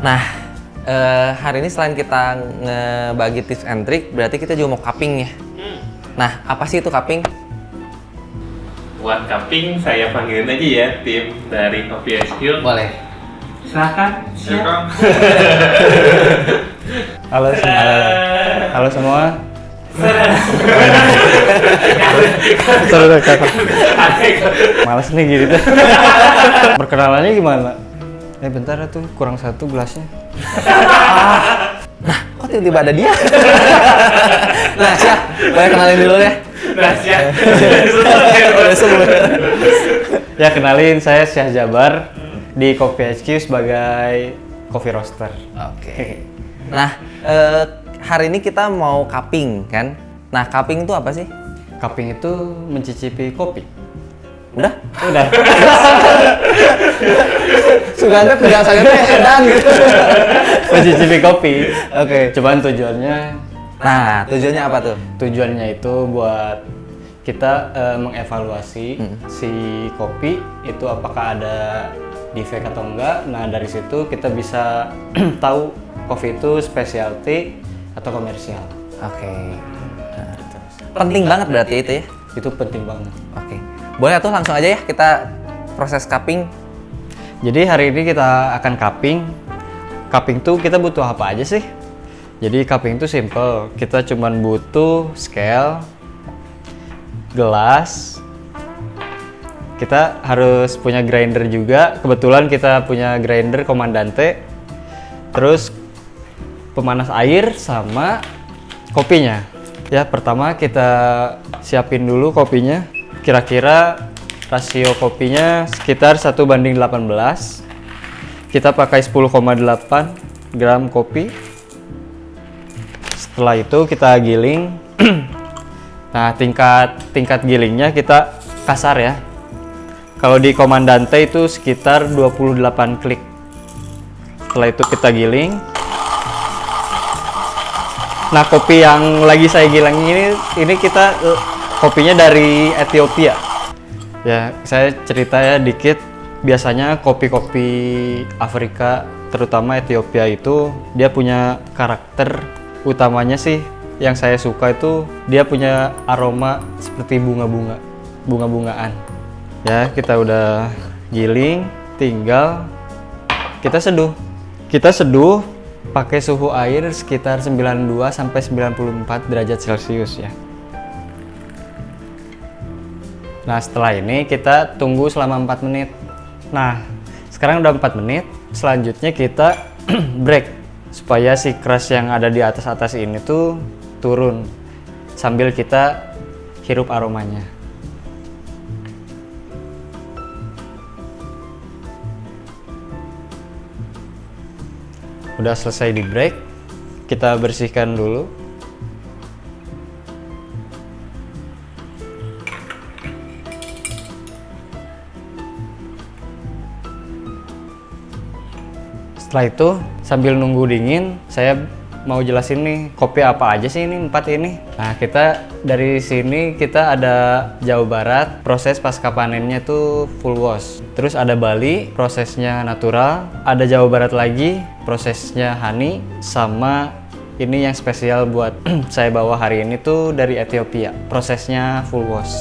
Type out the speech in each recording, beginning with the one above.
Nah, hari ini selain kita ngebagi tips and trick, berarti kita juga mau cupping ya. Nah, apa sih itu cupping? Buat cupping, saya panggilin aja ya tim dari Coffee HQ. Boleh. Silakan. Silakan. Halo semua. Males nih gitu. Perkenalannya gimana? Bentar tuh, kurang satu gelasnya. Nah, kok tiba-tiba ada dia? Nah, Syah, boleh kenalin dulu ya? Nah, siap. Ya, kenalin, saya Syah Jabar di Coffee HQ sebagai coffee roaster. Oke. Nah, hari ini kita mau cupping kan? Nah, cupping itu apa sih? Cupping itu mencicipi kopi. Udah? Udah. Suganda penjelasannya edan gitu. Mencicipi kopi. Oke. Cuman tujuannya, Nah, tujuannya apa tuh? tujuannya itu buat kita mengevaluasi si kopi itu apakah ada defect atau enggak. Nah, dari situ kita bisa tahu kopi itu specialty atau komersial. Oke. Nah, penting banget berarti itu ya? Itu penting banget. Oke. Boleh tuh langsung aja ya kita proses cupping. Jadi hari ini kita akan cupping. Cupping tuh kita butuh apa aja sih? Jadi cupping tuh simple. Kita cuman butuh scale, gelas. Kita harus punya grinder juga. Kebetulan kita punya grinder Comandante. Terus pemanas air sama kopinya. Ya, pertama kita siapin dulu kopinya. Kira-kira rasio kopinya sekitar 1:18. Kita pakai 10,8 gram kopi. Setelah itu kita giling. Nah, tingkat gilingnya kita kasar ya. Kalau di Comandante itu sekitar 28 klik. Setelah itu kita giling. Nah, kopi yang lagi saya giling ini kita kopinya dari Ethiopia. Ya, saya cerita ya dikit. Biasanya kopi-kopi Afrika, terutama Ethiopia itu dia punya karakter utamanya sih yang saya suka itu dia punya aroma seperti bunga-bungaan. Ya, kita udah giling, tinggal kita seduh. Kita seduh pakai suhu air sekitar 92 sampai 94 derajat Celcius ya. Nah, setelah ini kita tunggu selama 4 menit. Nah, sekarang udah 4 menit. Selanjutnya kita break supaya si crush yang ada di atas ini tuh turun sambil kita hirup aromanya. Udah selesai di break, kita bersihkan dulu. Setelah itu, sambil nunggu dingin, saya mau jelasin nih kopi apa aja sih ini 4 ini. Nah, kita dari sini kita ada Jawa Barat, proses pasca panennya tuh full wash. Terus ada Bali, prosesnya natural. Ada Jawa Barat lagi, prosesnya honey. Sama ini yang spesial buat saya bawa hari ini tuh dari Ethiopia, prosesnya full wash.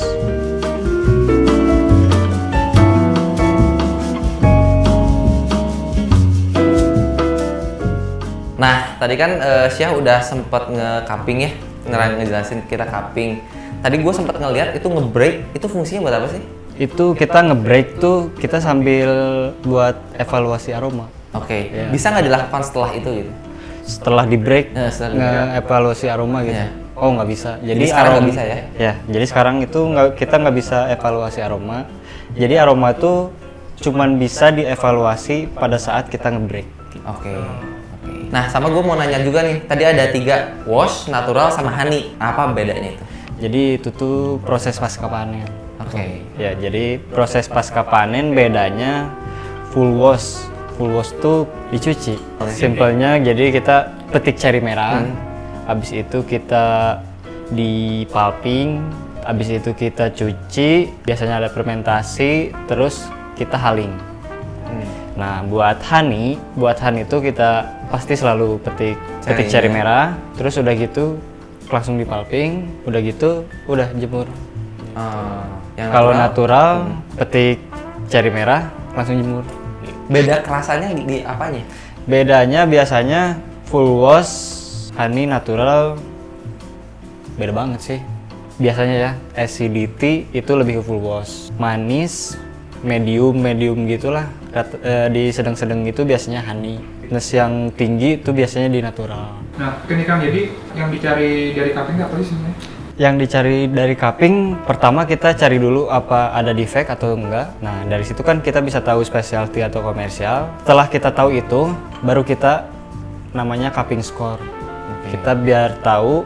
Nah, tadi kan Syah udah sempet nge-cupping ya, ngejelasin kita cupping. Tadi gue sempet ngeliat itu nge-break, itu fungsinya buat apa sih? Itu kita nge-break tuh kita sambil buat evaluasi aroma. Oke, Ya. bisa nggak dilakukan setelah itu gitu? Setelah di break, Setelah di break. nge-evaluasi aroma gitu. Ya. Oh, nggak bisa. Jadi sekarang nggak bisa ya? Ya, jadi sekarang itu kita nggak bisa evaluasi aroma. Jadi aroma tuh cuman bisa dievaluasi pada saat kita nge-break. Oke. Nah, sama gue mau nanya juga nih, tadi ada 3, wash, natural, sama honey. Apa bedanya itu? Jadi itu tuh proses pasca panen. Oke. Ya, jadi proses pasca panen bedanya full wash. Full wash tuh dicuci. Simpelnya jadi kita petik ceri merah. Habis itu kita di pulping, habis itu kita cuci, biasanya ada fermentasi, terus kita haling. Nah, buat honey itu kita pasti selalu petik cherry merah, terus udah gitu langsung dipalping, udah gitu udah jemur. Yang Kalau natural petik cherry merah langsung jemur. beda kerasanya di apanya? Bedanya biasanya full wash, honey natural beda banget sih. Biasanya ya acidity itu lebih ke full wash, manis medium gitulah. Di sedang-sedang itu biasanya honey. Terus yang tinggi itu biasanya di natural. Nah, ini Kang, jadi yang dicari dari cupping apa sih sebenarnya? Yang dicari dari cupping, pertama kita cari dulu apa ada defect atau enggak. Nah, dari situ kan kita bisa tahu specialty atau komersial. Setelah kita tahu itu, baru kita namanya cupping score. Kita biar tahu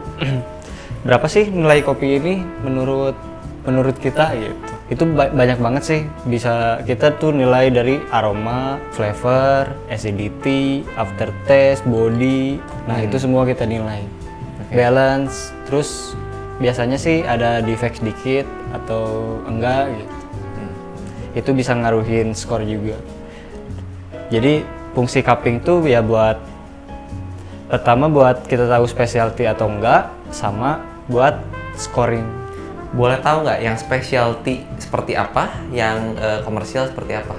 berapa sih nilai kopi ini menurut kita gitu. Itu banyak banget sih, bisa kita tuh nilai dari aroma, flavor, acidity, aftertaste, body. Nah, itu semua kita nilai. Balance, terus biasanya sih ada defect sedikit atau enggak gitu. Itu bisa ngaruhin skor juga. Jadi fungsi cupping tuh ya pertama buat kita tahu specialty atau enggak, sama buat scoring. Boleh tahu nggak yang specialty seperti apa, yang komersial seperti apa?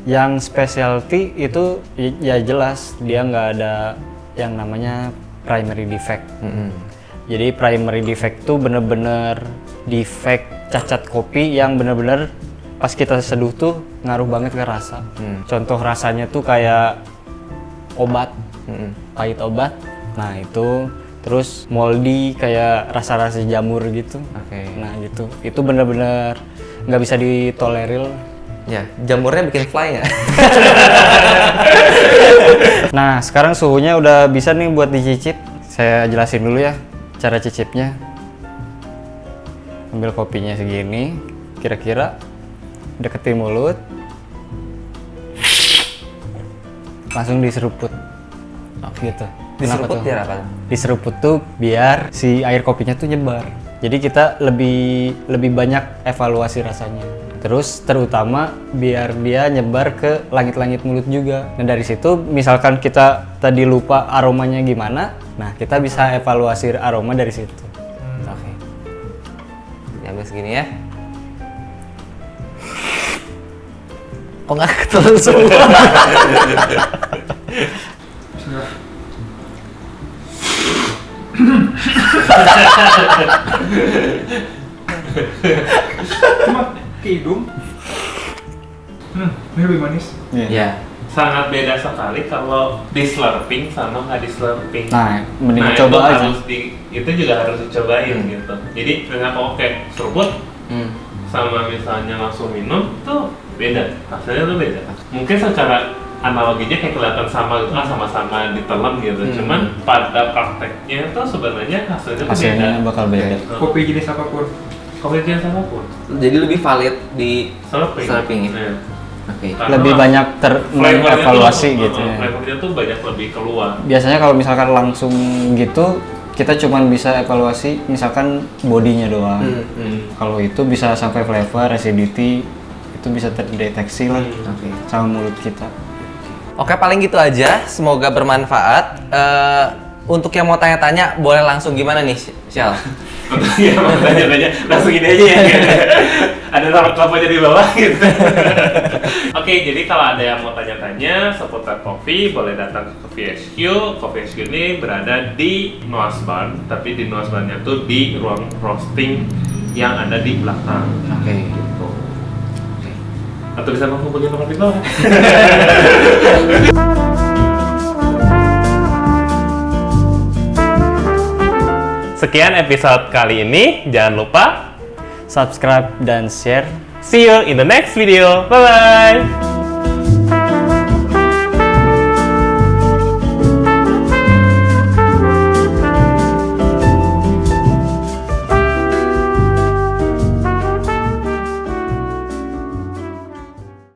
Yang specialty itu ya jelas dia nggak ada yang namanya primary defect. Jadi primary defect tuh bener-bener defect cacat kopi yang bener-bener pas kita seduh tuh ngaruh banget ke rasa. Contoh rasanya tuh kayak obat, pahit obat. Nah itu. Terus moldy kayak rasa-rasa jamur gitu. Nah gitu, itu bener-bener nggak bisa ditolerir. Ya, jamurnya bikin fly nggak? Nah, sekarang suhunya udah bisa nih buat dicicip. Saya jelasin dulu ya cara cicipnya. Ambil kopinya segini, kira-kira deketin mulut, langsung diseruput. Gitu. Diseruput biar apa? Diseruput tuh biar si air kopinya tuh nyebar. Jadi kita lebih banyak evaluasi rasanya. Terus terutama biar dia nyebar ke langit-langit mulut juga. Nah dari situ misalkan kita tadi lupa aromanya gimana, nah kita bisa evaluasi aroma dari situ. Oke. Diambil segini ya. Kok nggak ketelan semua? Bismillah. Cuma ke hidung. Ini lebih manis. Iya. Sangat beda sekali kalau dislurping sama nggak dislurping. Nah, mending itu coba aja. Itu juga harus dicobain gitu. Jadi dengan oke seruput sama misalnya langsung minum tuh beda, hasilnya tuh beda. Mungkin secara analoginya kayak kelihatan sama gitu, sama-sama ditelan gitu. Cuman pada prakteknya tuh sebenarnya hasilnya tuh beda. Bakal beda. Kopi jenis apapun. Kopi jenis apapun. Jadi lebih valid di Slurping. slurping ya? Iya. Oke. Karena Lebih banyak mengevaluasi tuh, gitu ya. flavornya tuh banyak lebih keluar. Biasanya kalau misalkan langsung gitu, kita cuman bisa evaluasi misalkan bodinya doang. Kalau itu bisa sampai flavor, acidity, itu bisa terdeteksi lah sama mulut kita. Oke, paling gitu aja. Semoga bermanfaat. Untuk yang mau tanya-tanya, boleh langsung gimana nih, Syal? Iya, tanya-tanya langsung gini aja ya. Ada nomor teleponnya di bawah gitu. Oke, jadi kalau ada yang mau tanya-tanya seputar kopi, boleh datang ke Coffee HQ. Coffee HQ ini berada di Noasban, tapi di Noasbannya tuh di ruang roasting yang ada di belakang. Oke. Gitu. Atau bisa menghubungi nomor di bawah. Sekian episode kali ini. Jangan lupa Subscribe dan share. see you in the next video. Bye bye.